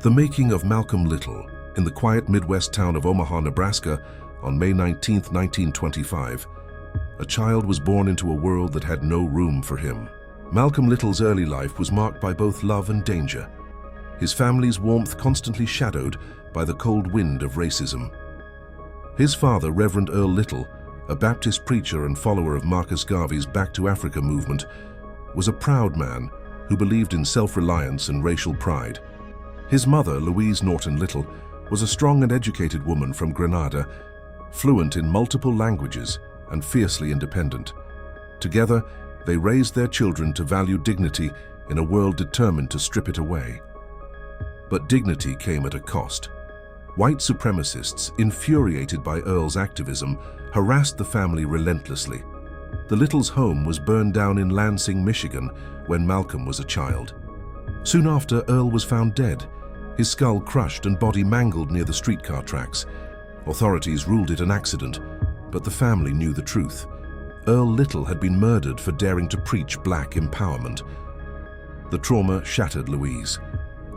The making of Malcolm Little in the quiet Midwest town of Omaha, Nebraska on May 19, 1925. A child was born into a world that had no room for him. Malcolm Little's early life was marked by both love and danger. His family's warmth constantly shadowed by the cold wind of racism. His father, Reverend Earl Little, a Baptist preacher and follower of Marcus Garvey's Back to Africa movement, was a proud man who believed in self-reliance and racial pride. His mother, Louise Norton Little, was a strong and educated woman from Grenada, fluent in multiple languages and fiercely independent. Together, they raised their children to value dignity in a world determined to strip it away. But dignity came at a cost. White supremacists, infuriated by Earl's activism, harassed the family relentlessly. The Littles' home was burned down in Lansing, Michigan, when Malcolm was a child. Soon after, Earl was found dead, his skull crushed and body mangled near the streetcar tracks. Authorities ruled it an accident, but the family knew the truth. Earl Little had been murdered for daring to preach black empowerment. The trauma shattered Louise.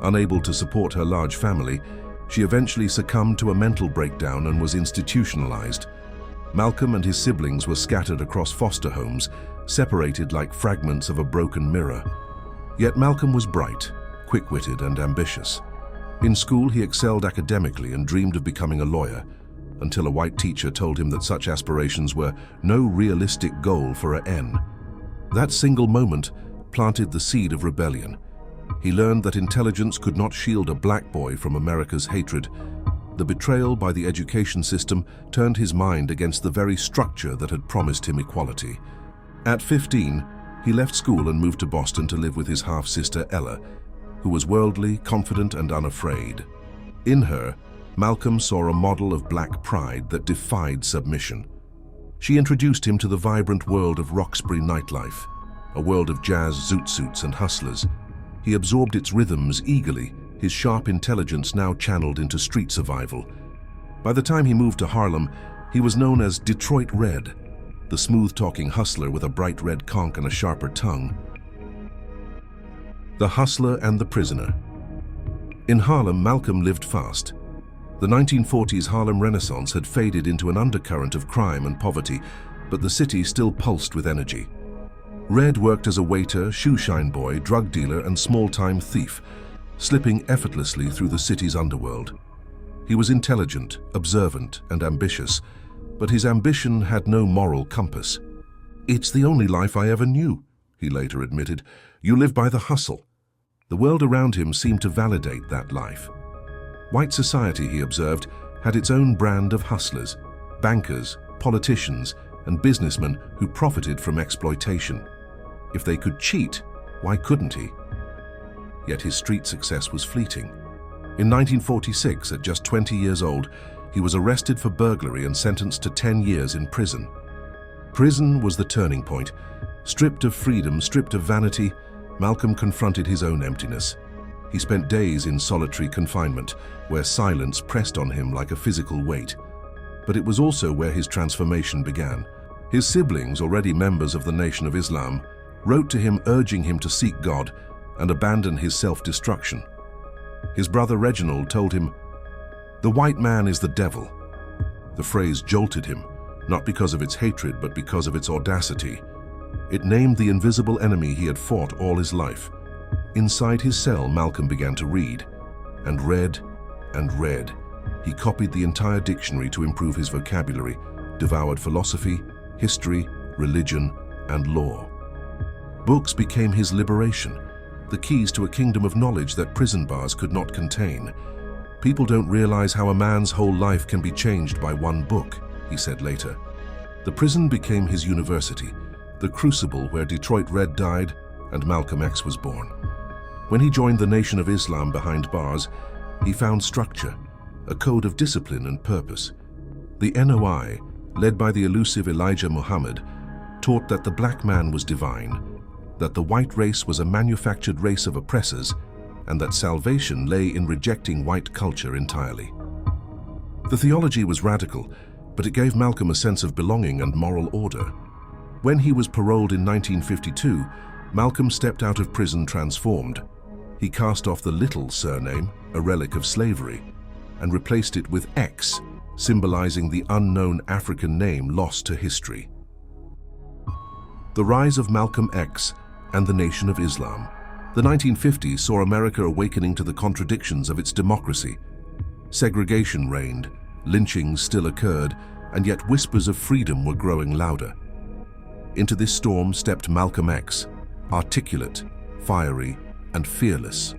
Unable to support her large family, she eventually succumbed to a mental breakdown and was institutionalized. Malcolm and his siblings were scattered across foster homes, separated like fragments of a broken mirror. Yet Malcolm was bright, quick-witted, and ambitious. In school, he excelled academically and dreamed of becoming a lawyer, until a white teacher told him that such aspirations were no realistic goal for a N. That single moment planted the seed of rebellion. He learned that intelligence could not shield a black boy from America's hatred. The betrayal by the education system turned his mind against the very structure that had promised him equality. At 15, he left school and moved to Boston to live with his half-sister Ella, who was worldly, confident, and unafraid. In her, Malcolm saw a model of black pride that defied submission. She introduced him to the vibrant world of Roxbury nightlife, a world of jazz zoot suits and hustlers. He absorbed its rhythms eagerly, his sharp intelligence now channeled into street survival. By the time he moved to Harlem, he was known as Detroit Red, the smooth-talking hustler with a bright red conch and a sharper tongue. The Hustler and the Prisoner. In Harlem, Malcolm lived fast. The 1940s Harlem Renaissance had faded into an undercurrent of crime and poverty, but the city still pulsed with energy. Red worked as a waiter, shoeshine boy, drug dealer, and small-time thief, slipping effortlessly through the city's underworld. He was intelligent, observant, and ambitious, but his ambition had no moral compass. "It's the only life I ever knew," he later admitted. "You live by the hustle." The world around him seemed to validate that life. White society, he observed, had its own brand of hustlers, bankers, politicians, and businessmen who profited from exploitation. If they could cheat, why couldn't he? Yet his street success was fleeting. In 1946, at just 20 years old, he was arrested for burglary and sentenced to 10 years in prison. Prison was the turning point. Stripped of freedom, stripped of vanity, Malcolm confronted his own emptiness. He spent days in solitary confinement, where silence pressed on him like a physical weight. But it was also where his transformation began. His siblings, already members of the Nation of Islam, wrote to him urging him to seek God and abandon his self-destruction. His brother Reginald told him, "The white man is the devil." The phrase jolted him, not because of its hatred, but because of its audacity. It named the invisible enemy he had fought all his life. Inside his cell, Malcolm began to read, and read, and read. He copied the entire dictionary to improve his vocabulary, devoured philosophy, history, religion, and law. Books became his liberation, the keys to a kingdom of knowledge that prison bars could not contain. "People don't realize how a man's whole life can be changed by one book," he said later. The prison became his university, the crucible where Detroit Red died and Malcolm X was born. When he joined the Nation of Islam behind bars, he found structure, a code of discipline and purpose. The NOI, led by the elusive Elijah Muhammad, taught that the black man was divine, that the white race was a manufactured race of oppressors, and that salvation lay in rejecting white culture entirely. The theology was radical, but it gave Malcolm a sense of belonging and moral order. When he was paroled in 1952, Malcolm stepped out of prison transformed. He cast off the Little surname, a relic of slavery, and replaced it with X, symbolizing the unknown African name lost to history. The rise of Malcolm X and the Nation of Islam. The 1950s saw America awakening to the contradictions of its democracy. Segregation reigned, lynchings still occurred, and yet whispers of freedom were growing louder. Into this storm stepped Malcolm X, articulate, fiery, and fearless.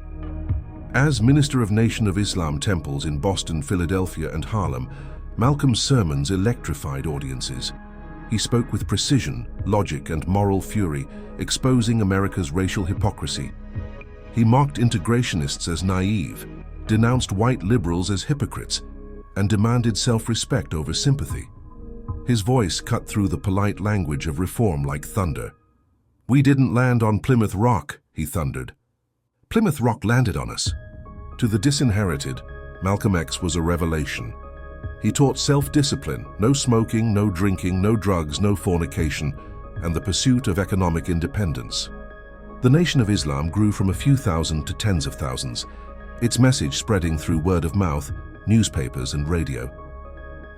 As minister of Nation of Islam temples in Boston, Philadelphia, and Harlem, Malcolm's sermons electrified audiences. He spoke with precision, logic, and moral fury, exposing America's racial hypocrisy. He mocked integrationists as naive, denounced white liberals as hypocrites, and demanded self-respect over sympathy. His voice cut through the polite language of reform like thunder. "We didn't land on Plymouth Rock," he thundered. "Plymouth Rock landed on us." To the disinherited, Malcolm X was a revelation. He taught self-discipline, no smoking, no drinking, no drugs, no fornication, and the pursuit of economic independence. The Nation of Islam grew from a few thousand to tens of thousands, its message spreading through word of mouth, newspapers, and radio.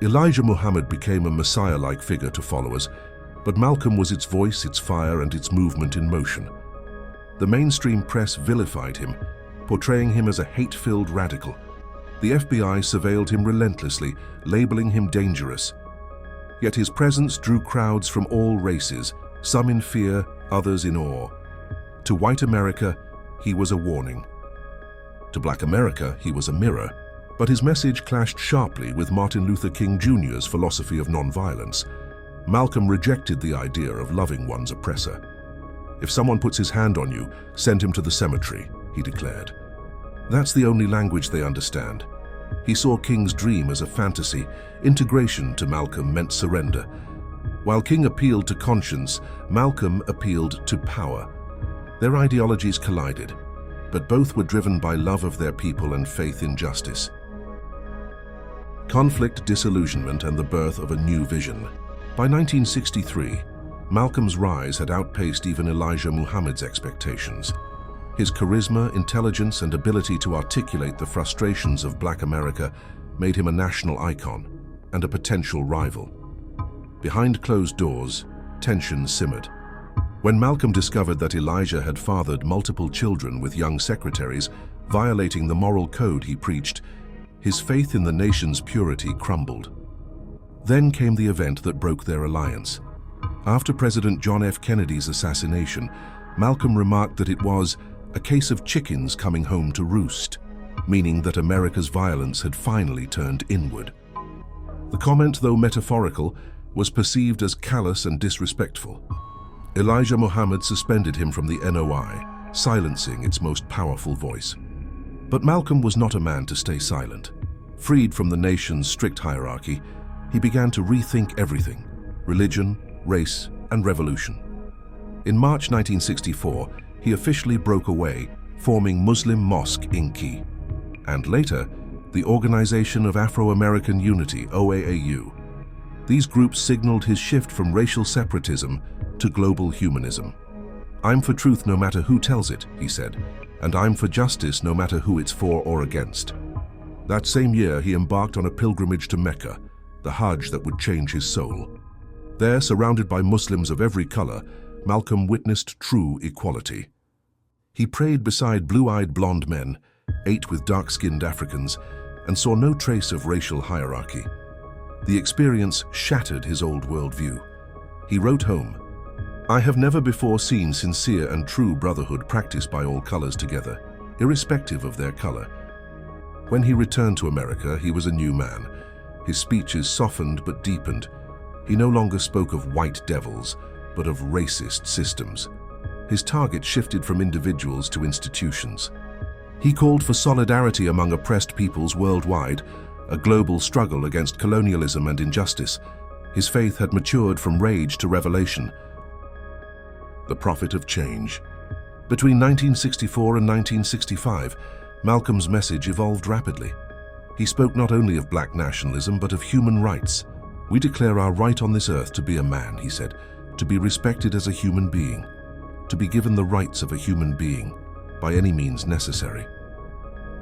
Elijah Muhammad became a messiah-like figure to followers, but Malcolm was its voice, its fire, and its movement in motion. The mainstream press vilified him, portraying him as a hate-filled radical. The FBI surveilled him relentlessly, labeling him dangerous. Yet his presence drew crowds from all races, some in fear, others in awe. To white America, he was a warning. To black America, he was a mirror. But his message clashed sharply with Martin Luther King Jr.'s philosophy of nonviolence. Malcolm rejected the idea of loving one's oppressor. "If someone puts his hand on you, send him to the cemetery," he declared. That's the only language they understand. He saw King's dream as a fantasy. Integration to Malcolm meant surrender. While King appealed to conscience, Malcolm appealed to power. Their ideologies collided, but both were driven by love of their people and faith in justice. Conflict, disillusionment, and the birth of a new vision. By 1963, Malcolm's rise had outpaced even Elijah Muhammad's expectations. His charisma, intelligence, and ability to articulate the frustrations of Black America made him a national icon and a potential rival. Behind closed doors, tension simmered. When Malcolm discovered that Elijah had fathered multiple children with young secretaries, violating the moral code he preached, his faith in the nation's purity crumbled. Then came the event that broke their alliance. After President John F. Kennedy's assassination, Malcolm remarked that it was a case of chickens coming home to roost, meaning that America's violence had finally turned inward. The comment, though metaphorical, was perceived as callous and disrespectful. Elijah Muhammad suspended him from the NOI, silencing its most powerful voice. But Malcolm was not a man to stay silent. Freed from the nation's strict hierarchy, he began to rethink everything: religion, race, and revolution. In March 1964, he officially broke away, forming Muslim Mosque Inc. and later, the Organization of Afro-American Unity, OAAU. These groups signaled his shift from racial separatism to global humanism. "I'm for truth no matter who tells it," he said, "and I'm for justice no matter who it's for or against." That same year, he embarked on a pilgrimage to Mecca, the Hajj that would change his soul. There, surrounded by Muslims of every color, Malcolm witnessed true equality. He prayed beside blue-eyed blonde men, ate with dark-skinned Africans, and saw no trace of racial hierarchy. The experience shattered his old worldview. He wrote home, "I have never before seen sincere and true brotherhood practiced by all colors together, irrespective of their color." When he returned to America, he was a new man. His speeches softened but deepened. He no longer spoke of white devils, but of racist systems. His target shifted from individuals to institutions. He called for solidarity among oppressed peoples worldwide, a global struggle against colonialism and injustice. His faith had matured from rage to revelation. The prophet of change. Between 1964 and 1965, Malcolm's message evolved rapidly. He spoke not only of black nationalism, but of human rights. "We declare our right on this earth to be a man," he said, "to be respected as a human being, to be given the rights of a human being. by any means necessary.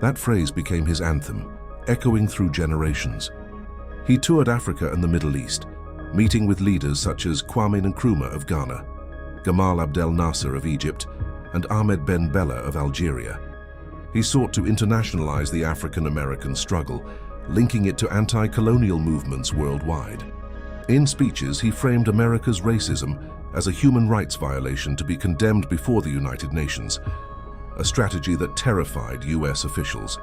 That phrase became his anthem, echoing through generations. He toured Africa and the Middle East, meeting with leaders such as Kwame Nkrumah of Ghana, Gamal Abdel Nasser of Egypt, and Ahmed Ben Bella of Algeria. He sought to internationalize the African-American struggle, linking it to anti-colonial movements worldwide. In speeches, he framed America's racism as a human rights violation to be condemned before the United Nations, a strategy that terrified US officials.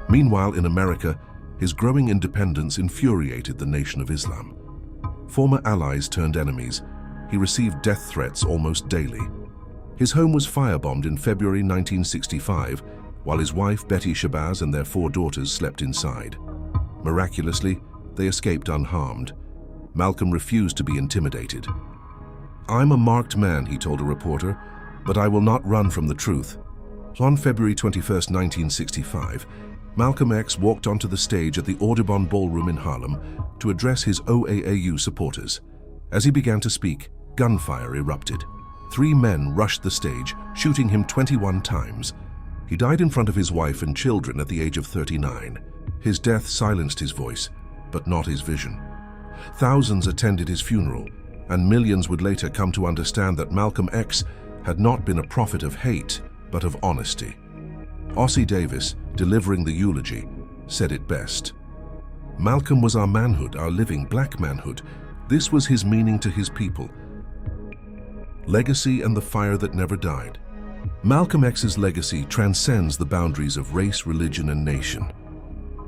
Meanwhile, in America, his growing independence infuriated the Nation of Islam. Former allies turned enemies, he received death threats almost daily. His home was firebombed in February 1965, while his wife Betty Shabazz and their 4 daughters slept inside. Miraculously, they escaped unharmed. Malcolm refused to be intimidated. "I'm a marked man," he told a reporter, "but I will not run from the truth." On February 21, 1965, Malcolm X walked onto the stage at the Audubon Ballroom in Harlem to address his OAAU supporters. As he began to speak, gunfire erupted. 3 men rushed the stage, shooting him 21 times. He died in front of his wife and children at the age of 39. His death silenced his voice, but not his vision. Thousands attended his funeral, and millions would later come to understand that Malcolm X had not been a prophet of hate, but of honesty. Ossie Davis, delivering the eulogy, said it best. "Malcolm was our manhood, our living black manhood. This was his meaning to his people. Legacy and the fire that never died." Malcolm X's legacy transcends the boundaries of race, religion, and nation.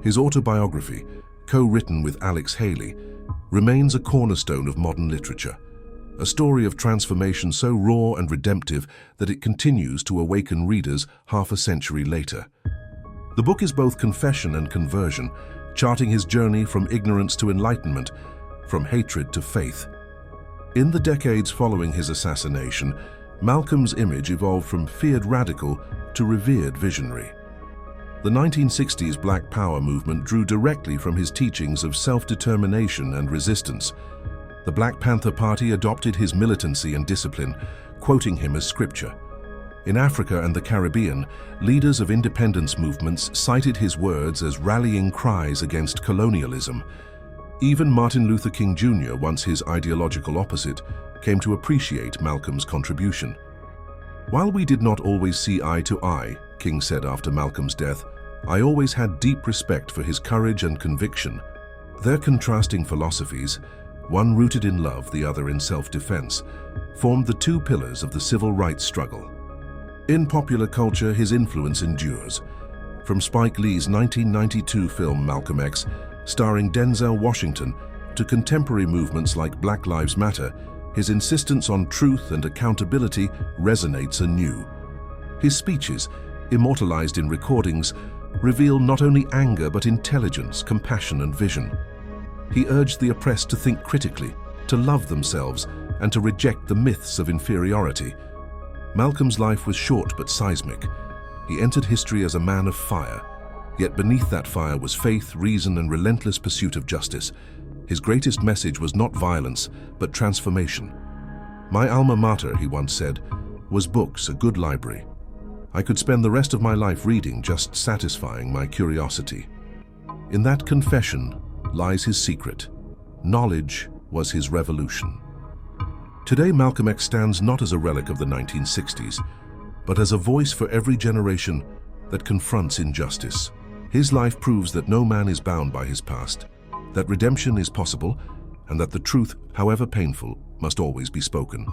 His autobiography, co-written with Alex Haley, remains a cornerstone of modern literature, a story of transformation so raw and redemptive that it continues to awaken readers half a century later. The book is both confession and conversion, charting his journey from ignorance to enlightenment, from hatred to faith. In the decades following his assassination, Malcolm's image evolved from feared radical to revered visionary. The 1960s Black Power movement drew directly from his teachings of self-determination and resistance. The Black Panther Party adopted his militancy and discipline, quoting him as scripture. In Africa and the Caribbean, leaders of independence movements cited his words as rallying cries against colonialism. Even Martin Luther King Jr., once his ideological opposite, came to appreciate Malcolm's contribution. "While we did not always see eye to eye," King said after Malcolm's death, "I always had deep respect for his courage and conviction." Their contrasting philosophies, one rooted in love, the other in self-defense, formed the 2 pillars of the civil rights struggle. In popular culture, his influence endures. From Spike Lee's 1992 film Malcolm X, starring Denzel Washington, to contemporary movements like Black Lives Matter, his insistence on truth and accountability resonates anew. His speeches, immortalized in recordings, reveal not only anger but intelligence, compassion, and vision. He urged the oppressed to think critically, to love themselves, and to reject the myths of inferiority. Malcolm's life was short but seismic. He entered history as a man of fire, yet beneath that fire was faith, reason, and relentless pursuit of justice. His greatest message was not violence, but transformation. "My alma mater," he once said, "was books, a good library. I could spend the rest of my life reading, just satisfying my curiosity." In that confession lies his secret. Knowledge was his revolution. Today, Malcolm X stands not as a relic of the 1960s, but as a voice for every generation that confronts injustice. His life proves that no man is bound by his past, that redemption is possible, and that the truth, however painful, must always be spoken.